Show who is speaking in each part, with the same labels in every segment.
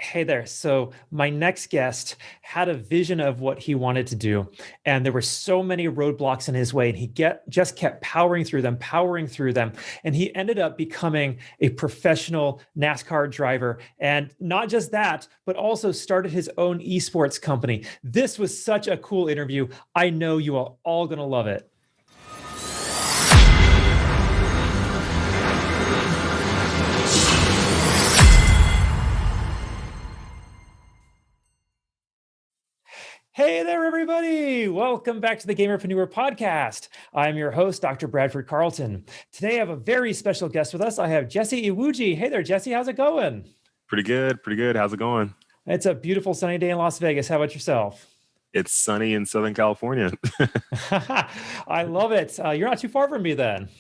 Speaker 1: Hey there. So, my next guest had a vision of what he wanted to do, and there were so many roadblocks in his way, and just kept powering through them, and he ended up becoming a professional NASCAR driver. And not just that, but also started his own esports company. This was such a cool interview. I know you are all going to love it. Hey there, everybody. Welcome back to the Gamerpreneur podcast. I'm your host, Dr. Bradford Carlton. Today, I have a very special guest with us. I have Jesse Iwuji. Hey there, Jesse. How's it going?
Speaker 2: Pretty good. Pretty good. How's it going?
Speaker 1: It's a beautiful sunny day in Las Vegas. How about yourself?
Speaker 2: It's sunny in Southern California.
Speaker 1: I love it. You're not too far from me then.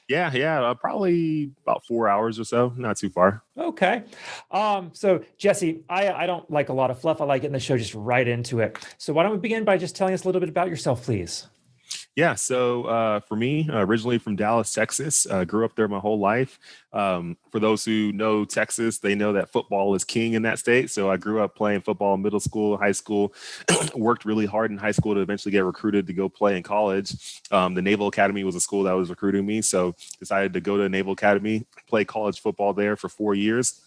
Speaker 2: Yeah. Probably about 4 hours or so. Not too far.
Speaker 1: Okay. So Jesse, I don't like a lot of fluff. I like getting the show just right into it. So why don't we begin by just telling us a little bit about yourself, please?
Speaker 2: Yeah. So for me, originally from Dallas, Texas, grew up there my whole life. For those who know Texas, they know that football is king in that state. So I grew up playing football in middle school, high school, worked really hard in high school to eventually get recruited to go play in college. The Naval Academy was a school that was recruiting me. So decided to go to Naval Academy, play college football there for 4 years.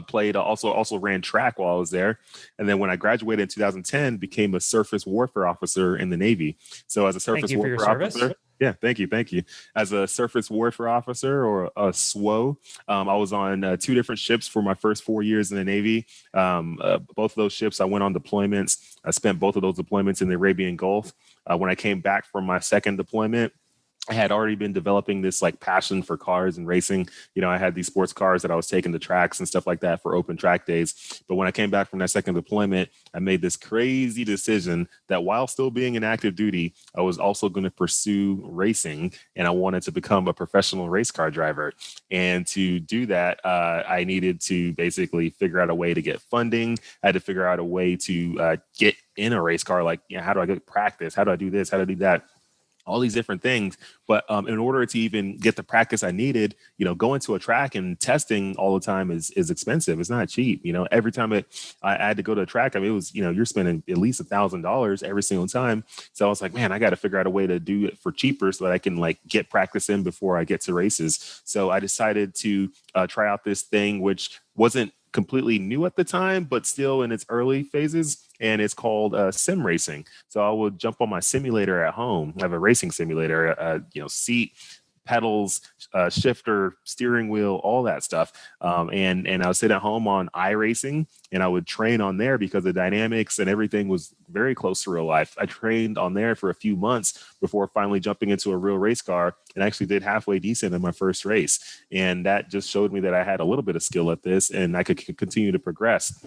Speaker 2: Played also ran track while I was there, and then when I graduated in 2010, became a surface warfare officer in the Navy. So as a surface warfare officer, yeah, thank you. As a surface warfare officer or a SWO, I was on 2 different ships for my first 4 years in the Navy. Both of those ships, I went on deployments. I spent both of those deployments in the Arabian Gulf. When I came back from my second deployment, I had already been developing this like passion for cars and racing. You know, I had these sports cars that I was taking to tracks and stuff like that for open track days. But when I came back from that second deployment, I made this crazy decision that while still being in active duty, I was also going to pursue racing, and I wanted to become a professional race car driver. And to do that, I needed to basically figure out a way to get funding. I had to figure out a way to get in a race car. Like, you know, how do I get practice? How do I do this? How do I do that? All these different things. But in order to even get the practice I needed, you know, going to a track and testing all the time is expensive. It's not cheap. You know, every time I had to go to a track, I mean, it was, you know, you're spending at least $1,000 every single time. So I was like, man, I got to figure out a way to do it for cheaper so that I can like get practice in before I get to races. So I decided to try out this thing, which wasn't completely new at the time, but still in its early phases. And it's called sim racing. So I would jump on my simulator at home. I have a racing simulator, seat, pedals, shifter, steering wheel, all that stuff. And I would sit at home on iRacing, and I would train on there because the dynamics and everything was very close to real life. I trained on there for a few months before finally jumping into a real race car, and actually did halfway decent in my first race. And that just showed me that I had a little bit of skill at this, and I could continue to progress.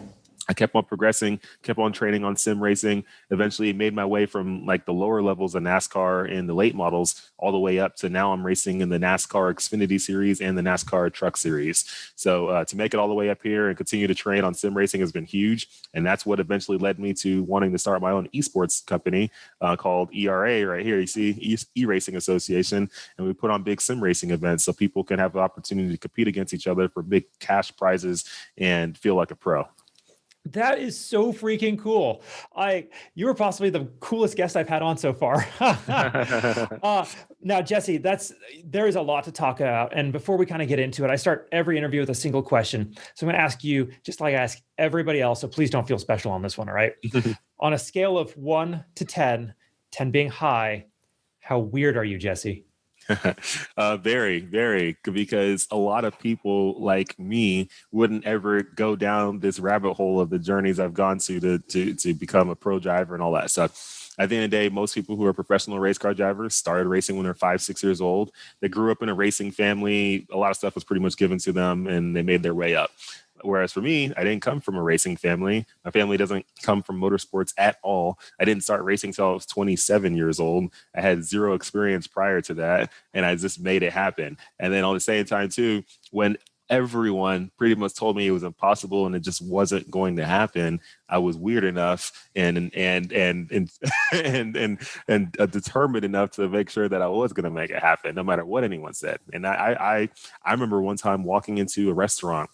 Speaker 2: I kept on progressing, kept on training on sim racing, eventually made my way from like the lower levels of NASCAR and the late models all the way up to now I'm racing in the NASCAR Xfinity Series and the NASCAR Truck Series. So to make it all the way up here and continue to train on sim racing has been huge. And that's what eventually led me to wanting to start my own esports company called ERA right here. You see eRacing Association. And we put on big sim racing events so people can have the opportunity to compete against each other for big cash prizes and feel like a pro.
Speaker 1: That is so freaking cool. You were possibly the coolest guest I've had on so far. Now, Jesse, there is a lot to talk about. And before we kind of get into it, I start every interview with a single question. So I'm going to ask you, just like I ask everybody else, so please don't feel special on this one, all right? On a scale of 1 to 10, 10 being high, how weird are you, Jesse?
Speaker 2: Very, very, because a lot of people like me wouldn't ever go down this rabbit hole of the journeys I've gone to become a pro driver and all that stuff. At the end of the day, most people who are professional race car drivers started racing when they're 5, 6 years old. They grew up in a racing family. A lot of stuff was pretty much given to them, and they made their way up. Whereas for me, I didn't come from a racing family. My family doesn't come from motorsports at all. I didn't start racing until I was 27 years old. I had zero experience prior to that, and I just made it happen. And then at the same time, too, when everyone pretty much told me it was impossible and it just wasn't going to happen, I was weird enough and determined enough to make sure that I was going to make it happen, no matter what anyone said. And I remember one time walking into a restaurant.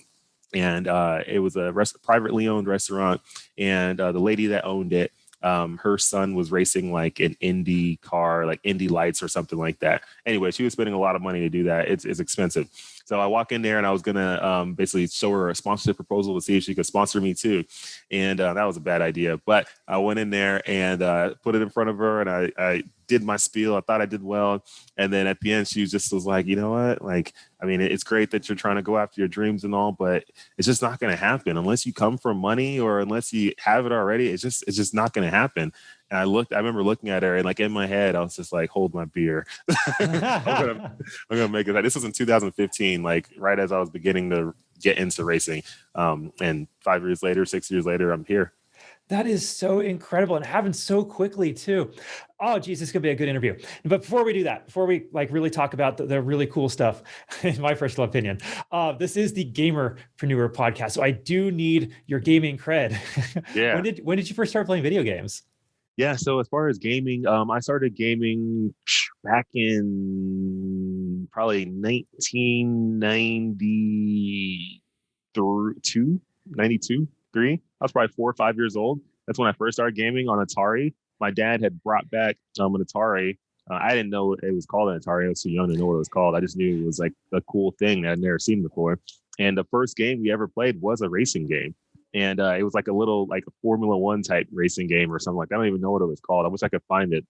Speaker 2: and it was a privately owned restaurant, and the lady that owned it, her son was racing like an Indy car, like Indy Lights or something like that. Anyway, she was spending a lot of money to do that. It's expensive. So I walk in there and I was gonna basically show her a sponsorship proposal to see if she could sponsor me too, and that was a bad idea. But I went in there and put it in front of her, and I did my spiel. I thought I did well, and then at the end, she just was like, you know what, like, I mean, it's great that you're trying to go after your dreams and all, but it's just not going to happen unless you come from money or unless you have it already. It's just not going to happen. And I remember looking at her, and like in my head, I was just like, hold my beer. I'm gonna make it. This was in 2015, like right as I was beginning to get into racing. And 5 years later, 6 years later, I'm here.
Speaker 1: That is so incredible, and happened so quickly too. Oh, geez, this could be a good interview. But before we do that, before we like really talk about the really cool stuff, in my personal opinion, this is the Gamerpreneur podcast, so I do need your gaming cred.
Speaker 2: Yeah.
Speaker 1: When did you first start playing video games?
Speaker 2: Yeah. So as far as gaming, I started gaming back in probably 1992, 92, 3. I was probably 4 or 5 years old. That's when I first started gaming on Atari. My dad had brought back an Atari. I didn't know it was called an Atari. I was too young to know what it was called. I just knew it was like a cool thing that I'd never seen before. And the first game we ever played was a racing game. And it was like a little like a Formula One type racing game or something like that. I don't even know what it was called. I wish I could find it.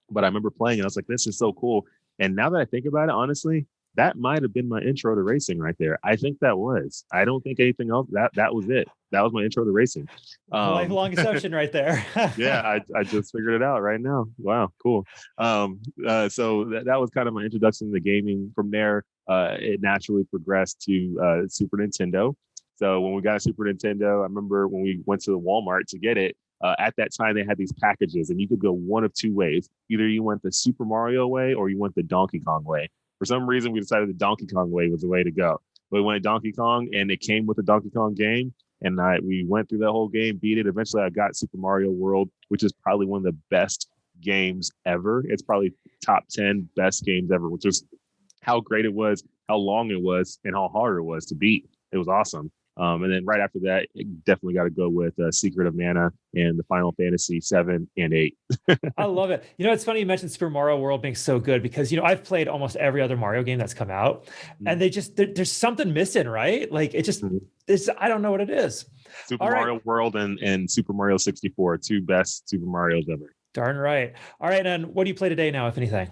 Speaker 2: But I remember playing it. I was like, this is so cool. And now that I think about it, honestly, that might have been my intro to racing right there. I think that was. I don't think anything else. That was it. That was my intro to racing.
Speaker 1: Lifelong assumption right there.
Speaker 2: Yeah, I just figured it out right now. Wow, cool. So that was kind of my introduction to gaming. From there, it naturally progressed to Super Nintendo. So when we got a Super Nintendo, I remember when we went to the Walmart to get it, at that time they had these packages and you could go one of two ways. Either you went the Super Mario way or you went the Donkey Kong way. For some reason, we decided the Donkey Kong way was the way to go. We went Donkey Kong and it came with the Donkey Kong game. And we went through that whole game, beat it. Eventually, I got Super Mario World, which is probably one of the best games ever. It's probably top 10 best games ever, which is how great it was, how long it was, and how hard it was to beat. It was awesome. And then right after that, definitely got to go with Secret of Mana and the Final Fantasy 7 and 8.
Speaker 1: I love it. You know, it's funny you mentioned Super Mario World being so good because, you know, I've played almost every other Mario game that's come out and there's something missing, right? Like it just, I don't know what it is.
Speaker 2: Super Mario World and Super Mario 64, two best Super Marios ever.
Speaker 1: Darn right. All right. And what do you play today now, if anything?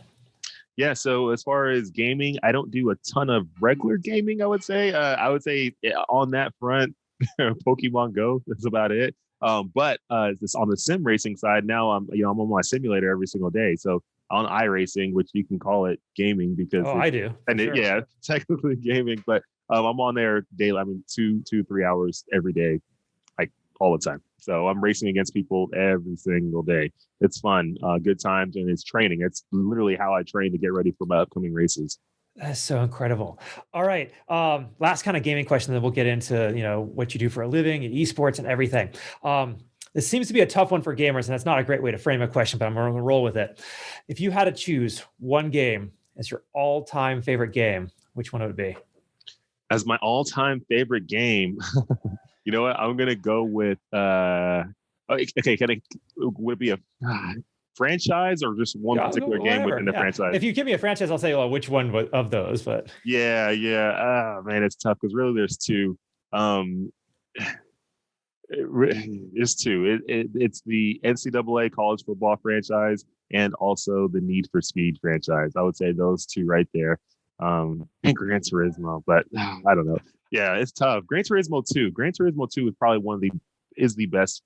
Speaker 2: Yeah, so as far as gaming, I don't do a ton of regular gaming, I would say. On that front, Pokemon Go, that's about it. But this on the sim racing side, now I'm on my simulator every single day. So on iRacing, which you can call it gaming because
Speaker 1: I do.
Speaker 2: And sure. Technically gaming, but I'm on there daily. I mean, 2-3 hours every day, like all the time. So I'm racing against people every single day. It's fun, good times, and it's training. It's literally how I train to get ready for my upcoming races.
Speaker 1: That's so incredible. All right. Last kind of gaming question, then we'll get into, you know, what you do for a living, esports and everything. This seems to be a tough one for gamers, and that's not a great way to frame a question, but I'm going to roll with it. If you had to choose one game as your all-time favorite game, which one would it be?
Speaker 2: As my all-time favorite game, you know what? I'm going to go with, okay, would it be a franchise or just one particular game within the franchise?
Speaker 1: If you give me a franchise, I'll say, well, which one of those, but.
Speaker 2: Yeah. Oh, man, it's tough because really there's two. It's two. It's the NCAA college football franchise and also the Need for Speed franchise. I would say those two right there. And Gran Turismo, but I don't know. Yeah, it's tough. Gran Turismo 2. Gran Turismo 2 is probably one of the best.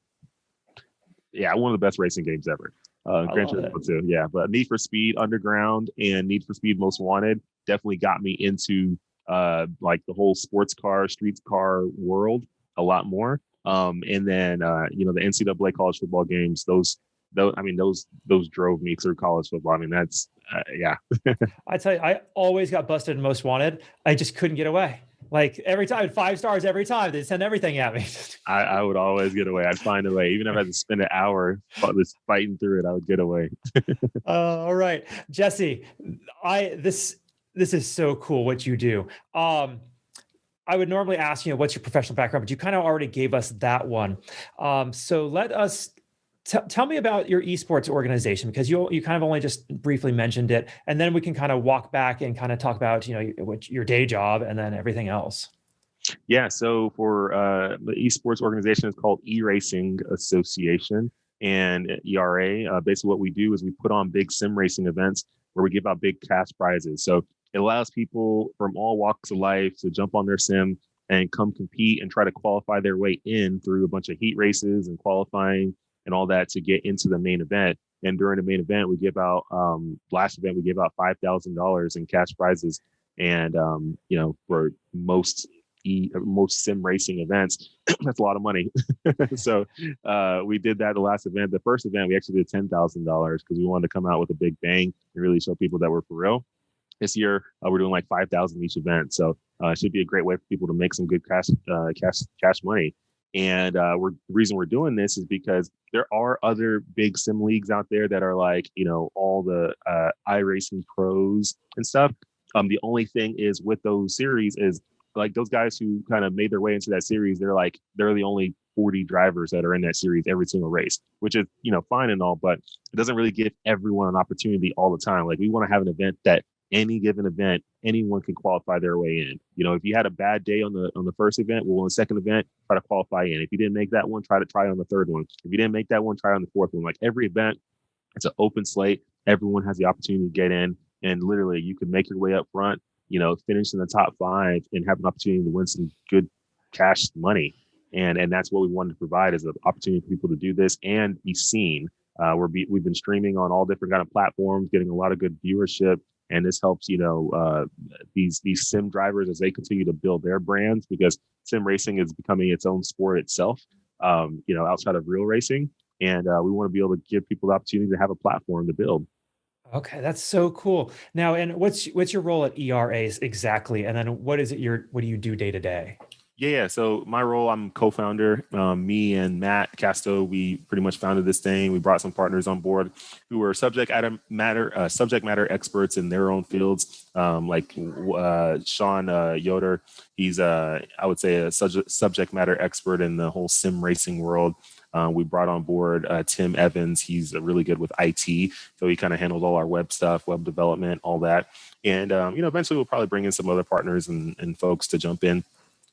Speaker 2: Yeah, one of the best racing games ever. Gran Turismo 2. Yeah, but Need for Speed Underground and Need for Speed Most Wanted definitely got me into like the whole sports car, street car world a lot more. And then the NCAA college football games, those drove me through college football. I mean, that's yeah.
Speaker 1: I tell you, I always got busted in Most Wanted. I just couldn't get away. Like every time, 5 stars every time, they'd send everything at me. I
Speaker 2: would always get away. I'd find a way. Even if I had to spend an hour fighting through it, I would get away.
Speaker 1: All right, Jesse, this is so cool what you do. I would normally ask, what's your professional background, but you kind of already gave us that one. So let us tell me about your esports organization, because you kind of only just briefly mentioned it, and then we can kind of walk back and kind of talk about what your day job and then everything else.
Speaker 2: Yeah, so for the esports organization is called eRacing Association and ERA. Basically, what we do is we put on big sim racing events where we give out big cash prizes. So it allows people from all walks of life to jump on their sim and come compete and try to qualify their way in through a bunch of heat races and qualifying and all that to get into the main event. And during the main event, we give out last event we gave out $5,000 in cash prizes, and for most sim racing events, that's a lot of money. So we did that the last event. The first event, we actually did $10,000 because we wanted to come out with a big bang and really show people that we're for real. This year, we're doing like 5,000 each event. So it should be a great way for people to make some good cash money. And the reason we're doing this is because there are other big sim leagues out there that are like, all the iRacing pros and stuff. The only thing is with those series is like those guys who kind of made their way into that series, they're the only 40 drivers that are in that series every single race, which is, fine and all, but it doesn't really give everyone an opportunity all the time. Like we want to have an event that any given event, anyone can qualify their way in. If you had a bad day on the first event, well, on the second event, try to qualify in. If you didn't make that one, try on the third one. If you didn't make that one, try on the fourth one. Like every event, it's an open slate. Everyone has the opportunity to get in, and literally you can make your way up front, finish in the top 5 and have an opportunity to win some good cash money. And that's what we wanted to provide, is an opportunity for people to do this and be seen. We've been streaming on all different kind of platforms, getting a lot of good viewership. And this helps, these sim drivers as they continue to build their brands, because sim racing is becoming its own sport itself, outside of real racing. And we want to be able to give people the opportunity to have a platform to build.
Speaker 1: Okay, that's so cool. Now, and what's your role at ERAs exactly? And then what do you do day to day?
Speaker 2: Yeah. So my role, I'm co-founder. Me and Matt Casto, we pretty much founded this thing. We brought some partners on board who were subject matter experts in their own fields. Like Sean Yoder, he's I would say a subject matter expert in the whole sim racing world. We brought on board Tim Evans. He's really good with IT, so he kind of handles all our web stuff, web development, all that. And eventually we'll probably bring in some other partners and folks to jump in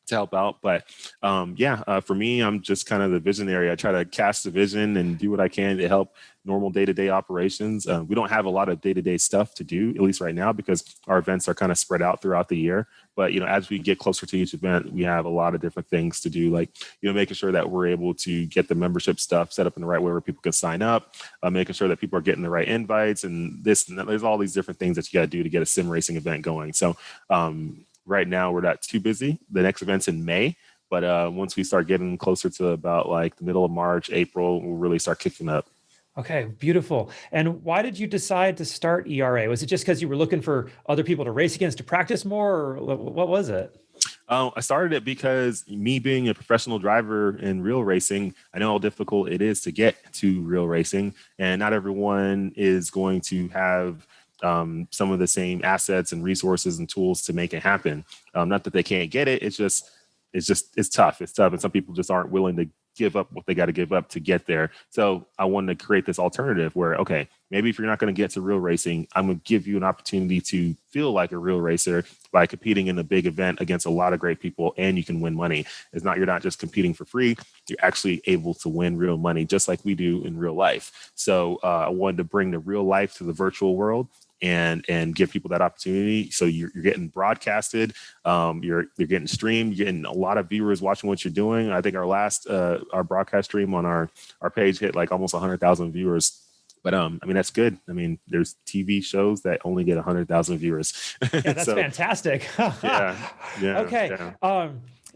Speaker 2: to help out. But for me, I'm just kind of the visionary. I try to cast the vision and do what I can to help normal day-to-day operations. We don't have a lot of day-to-day stuff to do, at least right now, because our events are kind of spread out throughout the year. But as we get closer to each event, we have a lot of different things to do, like making sure that we're able to get the membership stuff set up in the right way where people can sign up, making sure that people are getting the right invites, and this and that. There's all these different things that you got to do to get a sim racing event going. So right now we're not too busy. The next event's in May, but once we start getting closer to about like the middle of March, April, we'll really start kicking up.
Speaker 1: Okay, beautiful. And why did you decide to start ERA? Was it just because you were looking for other people to race against to practice more, or what was it?
Speaker 2: I started it because me being a professional driver in real racing, I know how difficult it is to get to real racing, and not everyone is going to have some of the same assets and resources and tools to make it happen. Not that they can't get it. It's tough. It's tough. And some people just aren't willing to give up what they got to give up to get there. So I wanted to create this alternative where, okay, maybe if you're not going to get to real racing, I'm going to give you an opportunity to feel like a real racer by competing in a big event against a lot of great people, and you can win money. You're not just competing for free. You're actually able to win real money, just like we do in real life. So I wanted to bring the real life to the virtual world and give people that opportunity. So you're getting broadcasted, you're getting streamed, you're getting a lot of viewers watching what you're doing. I think our last our broadcast stream on our page hit like almost 100,000 viewers. But that's good. There's TV shows that only get 100,000 viewers.
Speaker 1: Yeah, that's fantastic.
Speaker 2: Yeah.
Speaker 1: Okay. Yeah.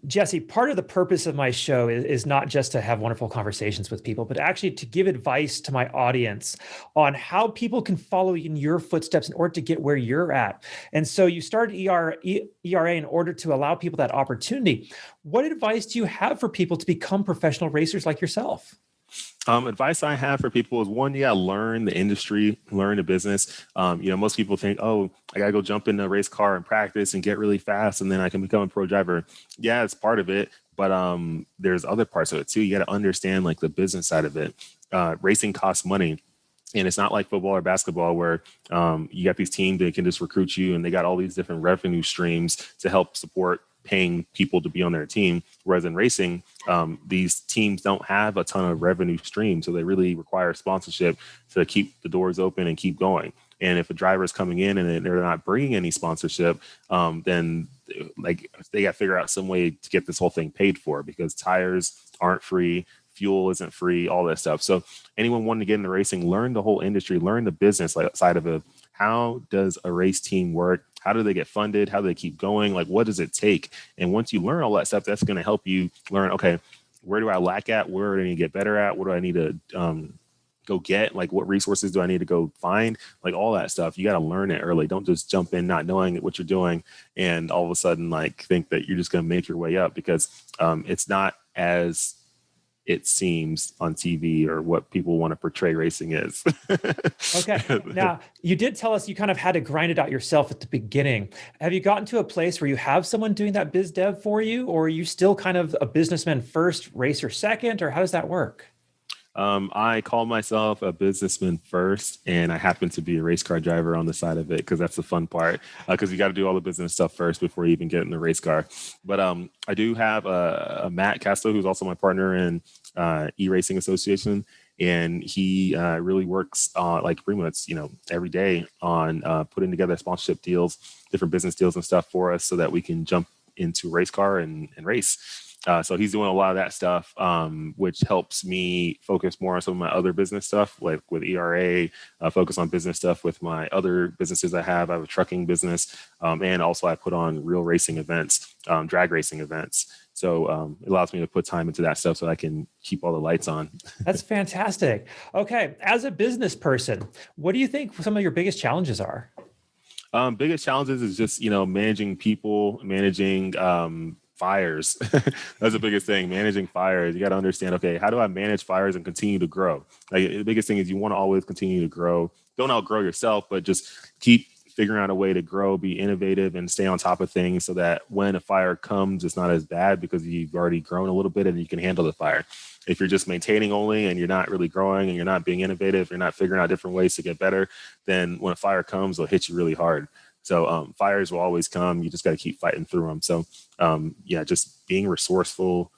Speaker 1: Jesse, part of the purpose of my show is not just to have wonderful conversations with people, but actually to give advice to my audience on how people can follow in your footsteps in order to get where you're at. And so you started ERA in order to allow people that opportunity. What advice do you have for people to become professional racers like yourself?
Speaker 2: Advice I have for people is one, yeah, learn the industry, learn the business. Most people think, oh, I gotta go jump in a race car and practice and get really fast, and then I can become a pro driver. Yeah, it's part of it, but there's other parts of it too. You got to understand like the business side of it. Racing costs money. And it's not like football or basketball where you got these teams that can just recruit you and they got all these different revenue streams to help support paying people to be on their team. Whereas in racing, these teams don't have a ton of revenue streams. So they really require sponsorship to keep the doors open and keep going. And if a driver is coming in and they're not bringing any sponsorship, then like they got to figure out some way to get this whole thing paid for, because tires aren't free. Fuel isn't free, all that stuff. So anyone wanting to get into racing, learn the whole industry, learn the business side of it. How does a race team work? How do they get funded? How do they keep going? Like, what does it take? And once you learn all that stuff, that's going to help you learn, okay, where do I lack at? Where do I need to get better at? What do I need to go get? Like, what resources do I need to go find? Like, all that stuff. You got to learn it early. Don't just jump in not knowing what you're doing and all of a sudden, like, think that you're just going to make your way up, because it's not as it seems on TV or what people want to portray racing is.
Speaker 1: Okay. Now, you did tell us you kind of had to grind it out yourself at the beginning. Have you gotten to a place where you have someone doing that biz dev for you, or are you still kind of a businessman first, racer second, or how does that work?
Speaker 2: I call myself a businessman first, and I happen to be a race car driver on the side of it, because that's the fun part, because you got to do all the business stuff first before you even get in the race car. But I do have a Matt Castro, who's also my partner in eRacing Association, and he really works like pretty much every day on putting together sponsorship deals, different business deals and stuff for us, so that we can jump into race car and race. So he's doing a lot of that stuff, which helps me focus more on some of my other business stuff, like with ERA, focus on business stuff with my other businesses I have. I have a trucking business, and also I put on real racing events, drag racing events. So it allows me to put time into that stuff so I can keep all the lights on.
Speaker 1: That's fantastic. Okay. As a business person, what do you think some of your biggest challenges are?
Speaker 2: Biggest challenges is just, managing people, managing fires. That's the biggest thing. Managing fires. You got to understand, okay, how do I manage fires and continue to grow? Like, the biggest thing is you want to always continue to grow. Don't outgrow yourself, but just keep figuring out a way to grow, be innovative, and stay on top of things, so that when a fire comes, it's not as bad because you've already grown a little bit and you can handle the fire. If you're just maintaining only and you're not really growing and you're not being innovative, you're not figuring out different ways to get better, then when a fire comes, it'll hit you really hard. So fires will always come. You just got to keep fighting through them. So just being resourceful,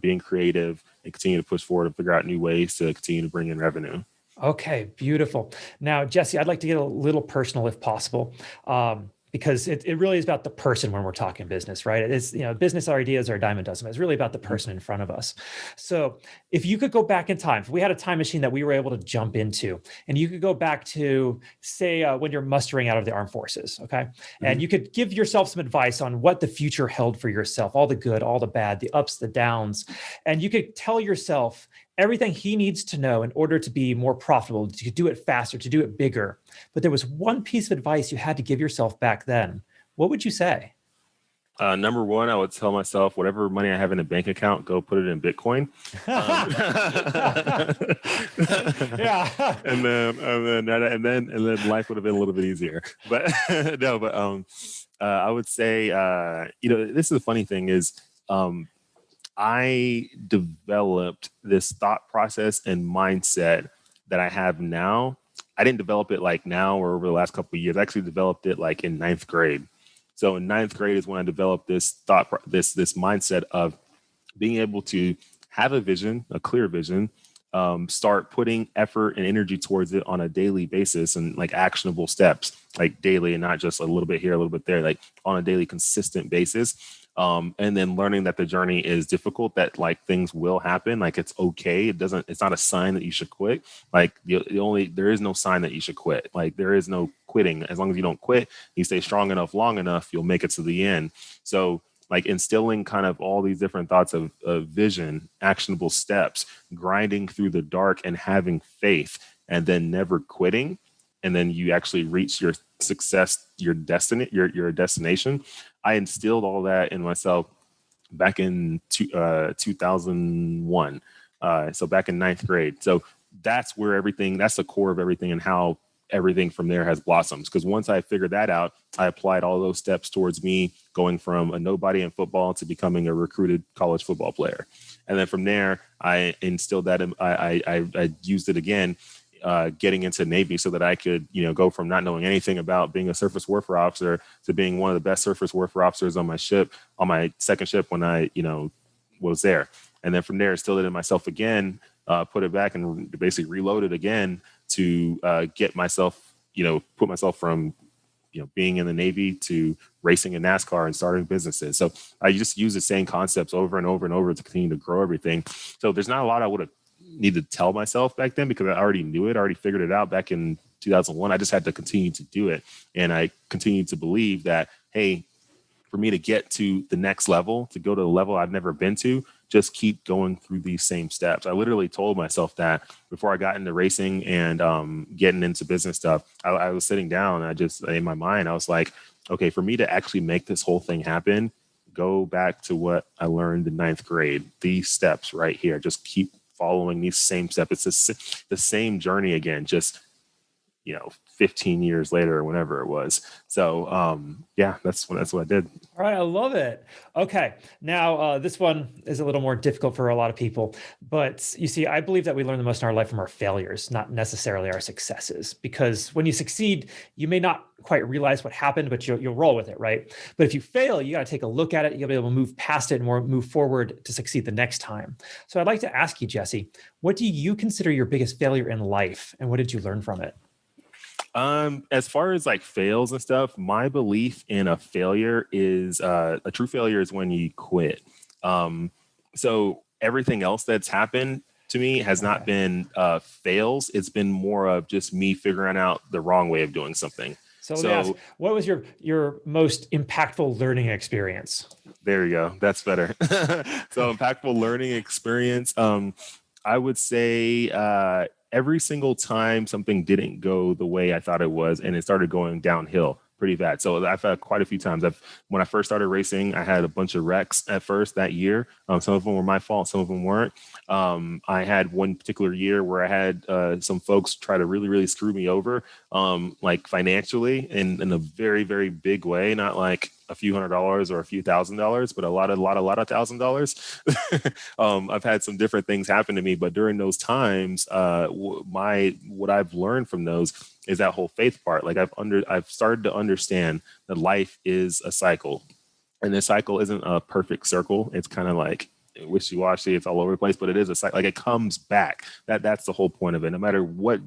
Speaker 2: being creative, and continue to push forward and figure out new ways to continue to bring in revenue.
Speaker 1: Okay, beautiful. Now, Jesse, I'd like to get a little personal if possible, because it really is about the person when we're talking business, right? It's, business ideas are a dime a dozen. It's really about the person in front of us. So if you could go back in time, if we had a time machine that we were able to jump into, and you could go back to, say, when you're mustering out of the armed forces, okay? And you could give yourself some advice on what the future held for yourself, all the good, all the bad, the ups, the downs. And you could tell yourself everything he needs to know in order to be more profitable, to do it faster, to do it bigger. But there was one piece of advice you had to give yourself back then. What would you say?
Speaker 2: Number one, I would tell myself, whatever money I have in a bank account, go put it in Bitcoin.
Speaker 1: Yeah.
Speaker 2: and then life would have been a little bit easier. But I would say, this is the funny thing is, I developed this thought process and mindset that I have now. I didn't develop it like now or over the last couple of years. I actually developed it like in ninth grade. So in ninth grade is when I developed this this mindset of being able to have a vision, a clear vision, start putting effort and energy towards it on a daily basis, and like actionable steps, like daily, and not just a little bit here, a little bit there, like on a daily consistent basis. And then learning that the journey is difficult, that like things will happen, like it's okay. It's not a sign that you should quit. Like there is no sign that you should quit. Like there is no quitting. As long as you don't quit, you stay strong enough, long enough, you'll make it to the end. So like instilling kind of all these different thoughts of vision, actionable steps, grinding through the dark and having faith, and then never quitting. And then you actually reach your success, your destiny, your destination. I instilled all that in myself back in 2001. So back in ninth grade. So that's the core of everything and how everything from there has blossomed. Because once I figured that out, I applied all those steps towards me going from a nobody in football to becoming a recruited college football player. And then from there, I instilled that I used it again, getting into Navy so that I could, go from not knowing anything about being a surface warfare officer to being one of the best surface warfare officers on my ship, on my second ship when I, was there. And then from there, instilled it in myself again, put it back and basically reload it again to get myself, put myself from, being in the Navy to racing in NASCAR and starting businesses. So I just use the same concepts over and over and over to continue to grow everything. So there's not a lot I would have needed to tell myself back then because I already knew it, I already figured it out back in 2001. I just had to continue to do it. And I continued to believe that, hey, for me to get to the next level, to go to the level I've never been to, just keep going through these same steps. I literally told myself that before I got into racing and getting into business stuff. I was sitting down and in my mind, I was like, okay, for me to actually make this whole thing happen, go back to what I learned in ninth grade, these steps right here, just keep following these same steps. It's the same journey again, just 15 years later or whenever it was. So that's what I did.
Speaker 1: All right. I love it. Okay. Now, this one is a little more difficult for a lot of people, but you see, I believe that we learn the most in our life from our failures, not necessarily our successes, because when you succeed, you may not quite realize what happened, but you'll roll with it. Right. But if you fail, you got to take a look at it. You'll be able to move past it and move forward to succeed the next time. So I'd like to ask you, Jesse, what do you consider your biggest failure in life? And what did you learn from it?
Speaker 2: As far as like fails and stuff, my belief in a failure is a true failure is when you quit. So everything else that's happened to me has not been fails. It's been more of just me figuring out the wrong way of doing something.
Speaker 1: So let me ask, what was your most impactful learning experience?
Speaker 2: There you go. That's better. So impactful learning experience. I would say every single time something didn't go the way I thought it was, and it started going downhill pretty bad. So I've had quite a few times. When I first started racing, I had a bunch of wrecks at first that year. Some of them were my fault. Some of them weren't. I had one particular year where I had some folks try to really, really screw me over, like financially in a very, very big way, not like a few $100s or a few $1,000s, but a lot of $1,000s. I've had some different things happen to me, but during those times, what I've learned from those is that whole faith part. Like I've started to understand that life is a cycle, and this cycle isn't a perfect circle. It's kind of like wishy-washy. It's all over the place, but it is a cycle. Like it comes back. That's the whole point of it. No matter what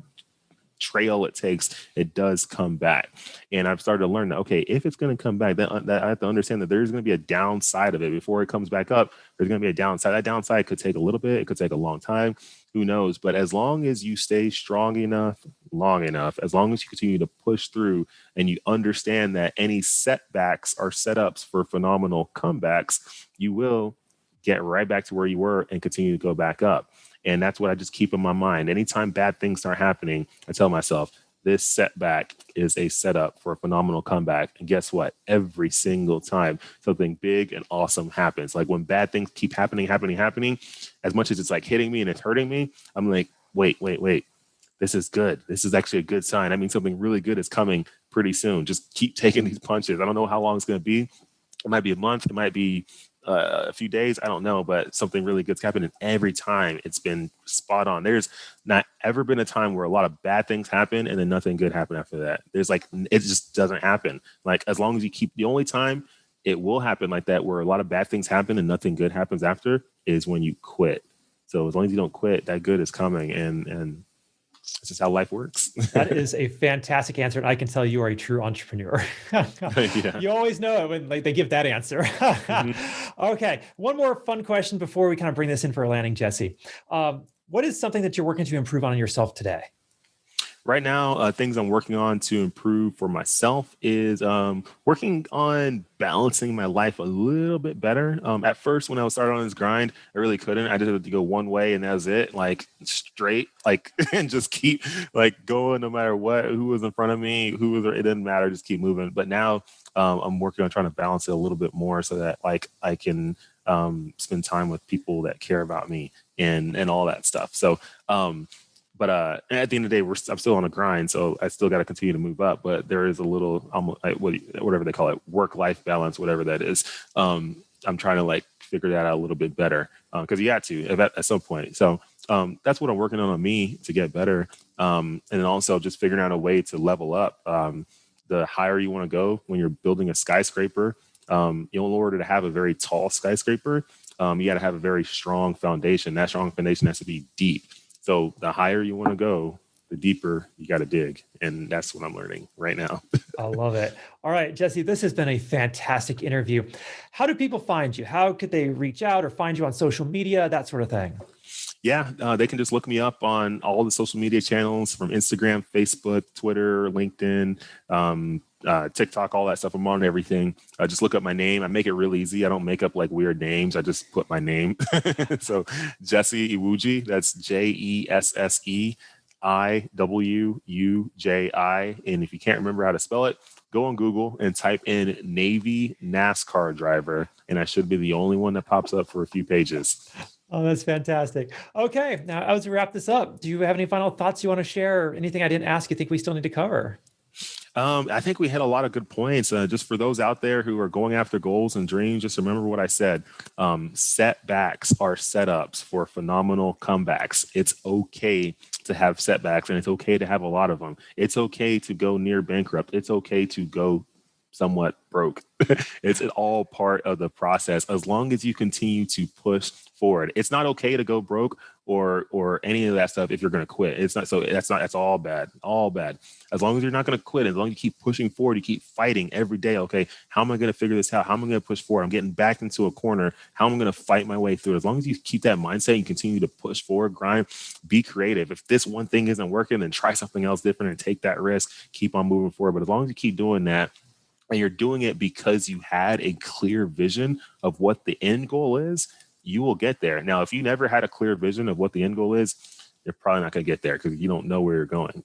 Speaker 2: trail it takes, it does come back. And I've started to learn that, okay, if it's going to come back, that I have to understand that there's going to be a downside of it. Before it comes back up, there's going to be a downside. That downside could take a little bit. It could take a long time. Who knows? But as long as you stay strong enough, long enough, as long as you continue to push through and you understand that any setbacks are setups for phenomenal comebacks, you will get right back to where you were and continue to go back up. And that's what I just keep in my mind. Anytime bad things start happening, I tell myself, this setback is a setup for a phenomenal comeback. And guess what? Every single time something big and awesome happens, like when bad things keep happening, as much as it's like hitting me and it's hurting me, I'm like, wait. This is good. This is actually a good sign. I mean, something really good is coming pretty soon. Just keep taking these punches. I don't know how long it's going to be. It might be a month. It might be a few days. I don't know, but something really good's happened. And every time it's been spot on. There's not ever been a time where a lot of bad things happen and then nothing good happened after that. There's like, it just doesn't happen. Like as long as you keep, the only time it will happen like that, where a lot of bad things happen and nothing good happens after, is when you quit. So as long as you don't quit, that good is coming. And it's just how life works.
Speaker 1: That is a fantastic answer. And I can tell you are a true entrepreneur. Yeah. You always know it when they give that answer. Mm-hmm. Okay. One more fun question before we kind of bring this in for a landing, Jesse. What is something that you're working to improve on yourself today?
Speaker 2: Right now, things I'm working on to improve for myself is working on balancing my life a little bit better. At first, when I was started on this grind, I really couldn't. I just had to go one way and that was it, like straight, like and just keep like going no matter what, who was in front of me, who was, it didn't matter, just keep moving. But now I'm working on trying to balance it a little bit more so that like I can spend time with people that care about me and all that stuff. So but at the end of the day, I'm still on a grind, so I still got to continue to move up. But there is a little, whatever they call it, work-life balance, whatever that is. I'm trying to like figure that out a little bit better because you got to at some point. So that's what I'm working on me to get better, and then also just figuring out a way to level up. The higher you want to go when you're building a skyscraper, in order to have a very tall skyscraper, you got to have a very strong foundation. That strong foundation has to be deep. So the higher you want to go, the deeper you got to dig. And that's what I'm learning right now.
Speaker 1: I love it. All right, Jesse, this has been a fantastic interview. How do people find you? How could they reach out or find you on social media, that sort of thing?
Speaker 2: Yeah, they can just look me up on all the social media channels from Instagram, Facebook, Twitter, LinkedIn, TikTok, all that stuff. I'm on everything. Just look up my name. I make it real easy. I don't make up like weird names. I just put my name. So Jesse Iwuji, that's JESSEIWUJI. And if you can't remember how to spell it, go on Google and type in Navy NASCAR driver. And I should be the only one that pops up for a few pages.
Speaker 1: Oh, that's fantastic. Okay, now as we wrap this up, do you have any final thoughts you want to share? Or anything I didn't ask you think we still need to cover?
Speaker 2: I think we had a lot of good points. Just for those out there who are going after goals and dreams, just remember what I said. Setbacks are setups for phenomenal comebacks. It's okay to have setbacks, and it's okay to have a lot of them. It's okay to go near bankrupt. It's okay to go somewhat broke. It's all part of the process as long as you continue to push forward. It's not okay to go broke or any of that stuff if you're going to quit. It's not, so that's all bad, as long as you're not going to quit, as long as you keep pushing forward, you keep fighting every day. Okay, how am I going to figure this out? How am I going to push forward? I'm getting backed into a corner. How am I going to fight my way through it? As long as you keep that mindset and continue to push forward, grind, be creative. If this one thing isn't working, then try something else different and take that risk, keep on moving forward. But as long as you keep doing that, and you're doing it because you had a clear vision of what the end goal is, you will get there. Now, if you never had a clear vision of what the end goal is, you're probably not going to get there because you don't know where you're going.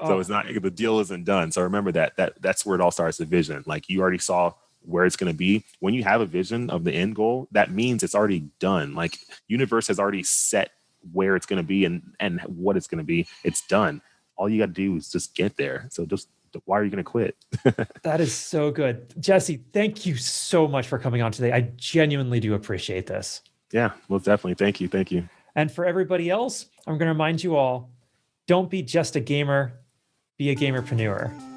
Speaker 2: So it's not, the deal isn't done. So remember that's where it all starts, the vision. Like you already saw where it's going to be. When you have a vision of the end goal, that means it's already done. Like universe has already set where it's going to be and what it's going to be. It's done. All you got to do is just get there. So just, why are you going to quit?
Speaker 1: That is so good. Jesse, thank you so much for coming on today. I genuinely do appreciate this.
Speaker 2: Yeah, most definitely. Thank you. Thank you.
Speaker 1: And for everybody else, I'm going to remind you all, don't be just a gamer, be a gamerpreneur.